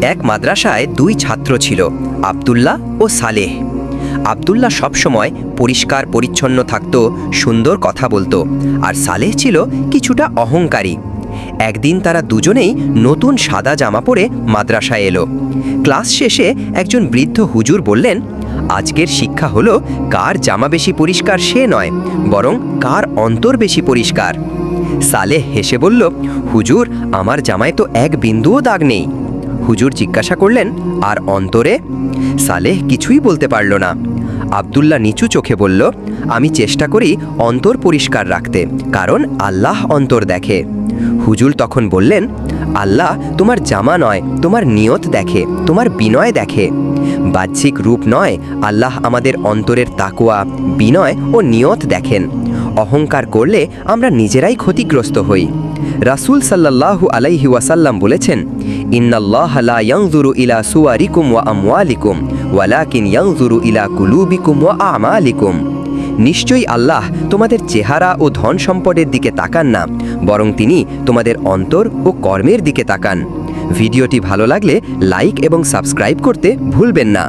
এক মাদ্রাসায় দুই ছাত্র ছিল, আব্দুল্লাহ ও সালেহ। আব্দুল্লাহ সবসময় পরিষ্কার পরিচ্ছন্ন থাকত, সুন্দর কথা বলতো, আর সালেহ ছিল কিছুটা অহংকারী। একদিন তারা দুজনেই নতুন সাদা জামা পরে মাদ্রাসায় এলো। ক্লাস শেষে একজন বৃদ্ধ হুজুর বললেন, আজকের শিক্ষা হলো কার জামা বেশি পরিষ্কার সে নয়, বরং কার অন্তর বেশি পরিষ্কার। সালেহ হেসে বলল, হুজুর, আমার জামায় তো এক বিন্দুও দাগ নেই। হুজুর জিজ্ঞাসা করলেন, আর অন্তরে? সালেহ কিছুই বলতে পারল না। আব্দুল্লাহ নিচু চোখে বলল, আমি চেষ্টা করি অন্তর পরিষ্কার রাখতে, কারণ আল্লাহ অন্তর দেখে। হুজুর তখন বললেন, আল্লাহ তোমার জামা নয়, তোমার নিয়ত দেখে, তোমার বিনয় দেখে। বাহ্যিক রূপ নয়, আল্লাহ আমাদের অন্তরের তাকওয়া, বিনয় ও নিয়ত দেখেন। অহংকার করলে আমরা নিজেরাই ক্ষতিগ্রস্ত হই। রাসূল সাল্লাল্লাহু আলাইহি ওয়াসাল্লাম বলেছেন, ইন্নাল্লাহা লা ইয়ানজুরু ইলা সুওয়ারিকুম ওয়া আমওয়ালিকুম ওয়ালাকিন ইয়ানজুরু ইলা কুলুবিকুম ওয়া আমালিকুম। নিশ্চয়ই আল্লাহ তোমাদের চেহারা ও ধন সম্পদের দিকে তাকান না, বরং তিনি তোমাদের অন্তর ও কর্মের দিকে তাকান। ভিডিওটি ভালো লাগলে লাইক এবং সাবস্ক্রাইব করতে ভুলবেন না।